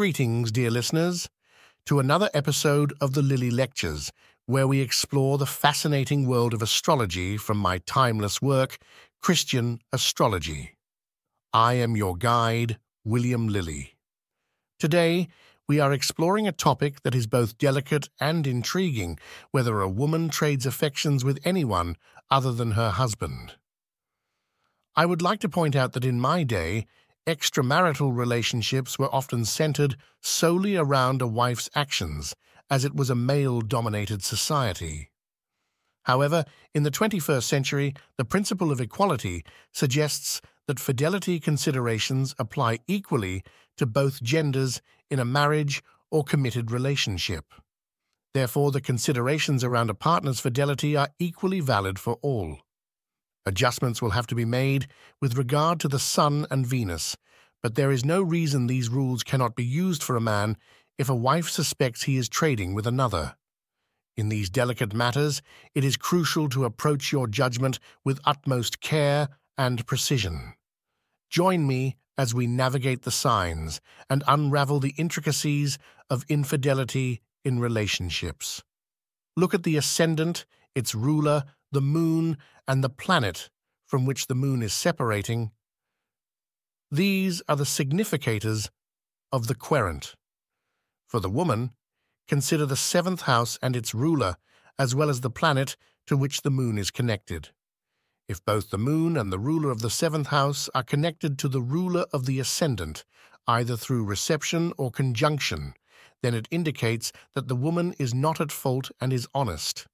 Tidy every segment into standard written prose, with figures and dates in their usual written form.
Greetings, dear listeners, to another episode of the Lilly Lectures, where we explore the fascinating world of astrology from my timeless work, Christian Astrology. I am your guide, William Lilly. Today, we are exploring a topic that is both delicate and intriguing, whether a woman trades affections with anyone other than her husband. I would like to point out that in my day, extramarital relationships were often centered solely around a wife's actions, as it was a male-dominated society. However, in the 21st century, the principle of equality suggests that fidelity considerations apply equally to both genders in a marriage or committed relationship. Therefore, the considerations around a partner's fidelity are equally valid for all. Adjustments will have to be made with regard to the Sun and Venus, but there is no reason these rules cannot be used for a man if a wife suspects he is trading with another. In these delicate matters, it is crucial to approach your judgment with utmost care and precision. Join me as we navigate the signs and unravel the intricacies of infidelity in relationships. Look at the ascendant, its ruler, the moon, and the planet from which the moon is separating. These are the significators of the querent. For the woman, consider the seventh house and its ruler, as well as the planet to which the moon is connected. If both the moon and the ruler of the seventh house are connected to the ruler of the ascendant, either through reception or conjunction, then it indicates that the woman is not at fault and is honest.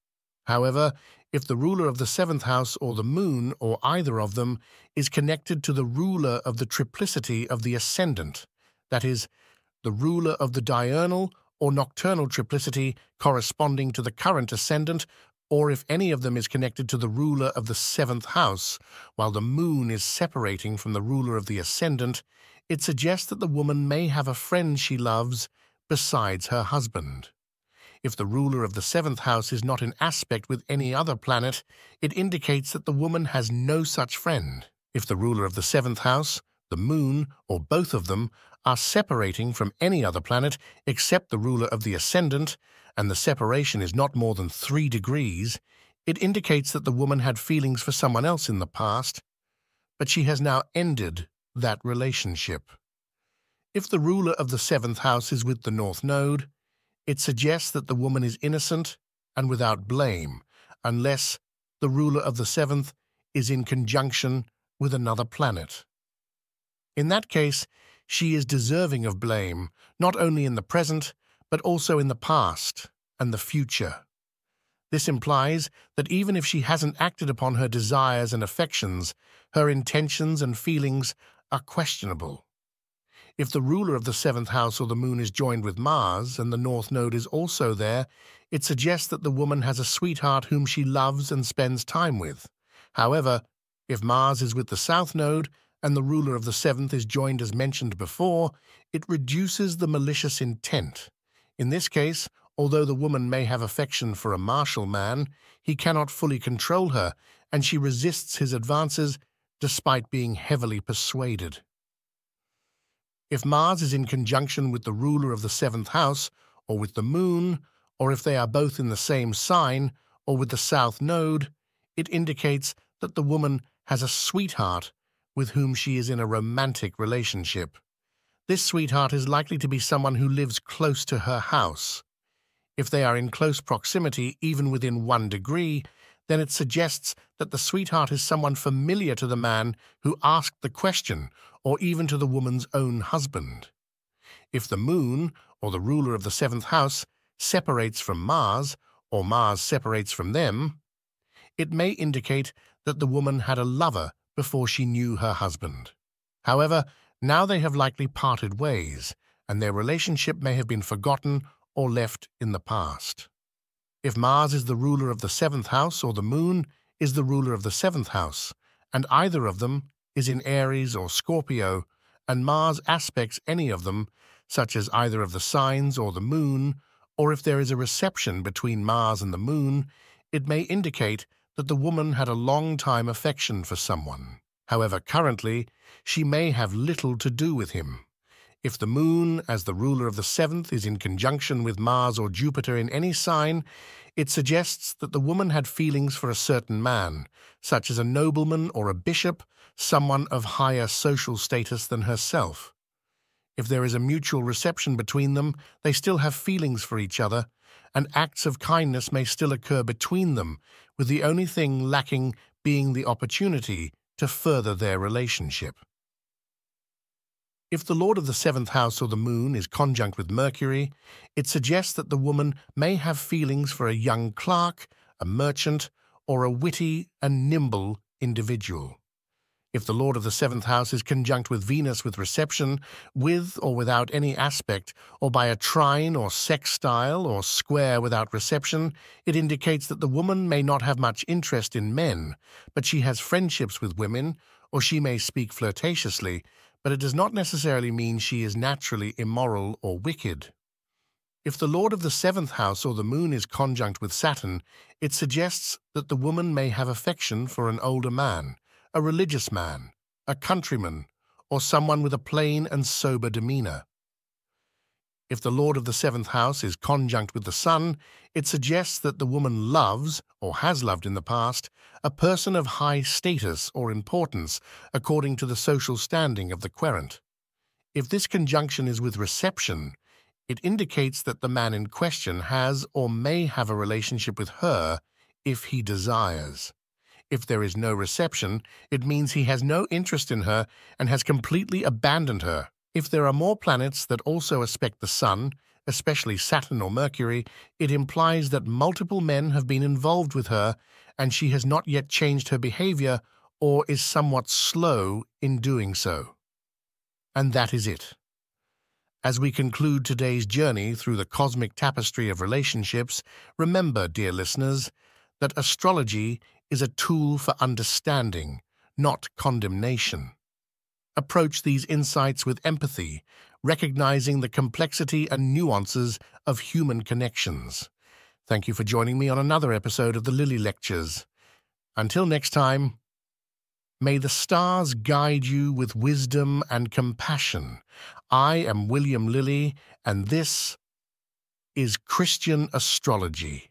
However, if the ruler of the seventh house or the moon, or either of them, is connected to the ruler of the triplicity of the ascendant, that is, the ruler of the diurnal or nocturnal triplicity corresponding to the current ascendant, or if any of them is connected to the ruler of the seventh house, while the moon is separating from the ruler of the ascendant, it suggests that the woman may have a friend she loves besides her husband. If the ruler of the seventh house is not in aspect with any other planet, it indicates that the woman has no such friend. If the ruler of the seventh house, the moon, or both of them, are separating from any other planet except the ruler of the ascendant, and the separation is not more than 3 degrees, it indicates that the woman had feelings for someone else in the past, but she has now ended that relationship. If the ruler of the seventh house is with the north node, it suggests that the woman is innocent and without blame, unless the ruler of the seventh is in conjunction with another planet. In that case, she is deserving of blame, not only in the present, but also in the past and the future. This implies that even if she hasn't acted upon her desires and affections, her intentions and feelings are questionable. If the ruler of the seventh house or the moon is joined with Mars and the north node is also there, it suggests that the woman has a sweetheart whom she loves and spends time with. However, if Mars is with the south node and the ruler of the seventh is joined as mentioned before, it reduces the malicious intent. In this case, although the woman may have affection for a martial man, he cannot fully control her, and she resists his advances despite being heavily persuaded. If Mars is in conjunction with the ruler of the seventh house, or with the moon, or if they are both in the same sign, or with the south node, it indicates that the woman has a sweetheart with whom she is in a romantic relationship. This sweetheart is likely to be someone who lives close to her house. If they are in close proximity, even within 1 degree, then it suggests that the sweetheart is someone familiar to the man who asked the question, or even to the woman's own husband. If the moon, or the ruler of the seventh house, separates from Mars, or Mars separates from them, it may indicate that the woman had a lover before she knew her husband. However, now they have likely parted ways, and their relationship may have been forgotten or left in the past. If Mars is the ruler of the seventh house, or the moon is the ruler of the seventh house, and either of them is in Aries or Scorpio, and Mars aspects any of them, such as either of the signs or the moon, or if there is a reception between Mars and the moon, it may indicate that the woman had a long-time affection for someone. However, currently, she may have little to do with him. If the moon, as the ruler of the seventh, is in conjunction with Mars or Jupiter in any sign, it suggests that the woman had feelings for a certain man, such as a nobleman or a bishop, someone of higher social status than herself. If there is a mutual reception between them, they still have feelings for each other, and acts of kindness may still occur between them, with the only thing lacking being the opportunity to further their relationship. If the lord of the seventh house or the moon is conjunct with Mercury, it suggests that the woman may have feelings for a young clerk, a merchant, or a witty and nimble individual. If the lord of the seventh house is conjunct with Venus with reception, with or without any aspect, or by a trine or sextile or square without reception, it indicates that the woman may not have much interest in men, but she has friendships with women, or she may speak flirtatiously, but it does not necessarily mean she is naturally immoral or wicked. If the lord of the seventh house or the moon is conjunct with Saturn, it suggests that the woman may have affection for an older man, a religious man, a countryman, or someone with a plain and sober demeanor. If the lord of the seventh house is conjunct with the sun, it suggests that the woman loves, or has loved in the past, a person of high status or importance according to the social standing of the querent. If this conjunction is with reception, it indicates that the man in question has or may have a relationship with her if he desires. If there is no reception, it means he has no interest in her and has completely abandoned her. If there are more planets that also aspect the Sun, especially Saturn or Mercury, it implies that multiple men have been involved with her and she has not yet changed her behavior or is somewhat slow in doing so. And that is it. As we conclude today's journey through the cosmic tapestry of relationships, remember, dear listeners, that astrology is a tool for understanding, not condemnation. Approach these insights with empathy, recognizing the complexity and nuances of human connections. Thank you for joining me on another episode of the Lilly Lectures. Until next time, may the stars guide you with wisdom and compassion. I am William Lilly, and this is Christian Astrology.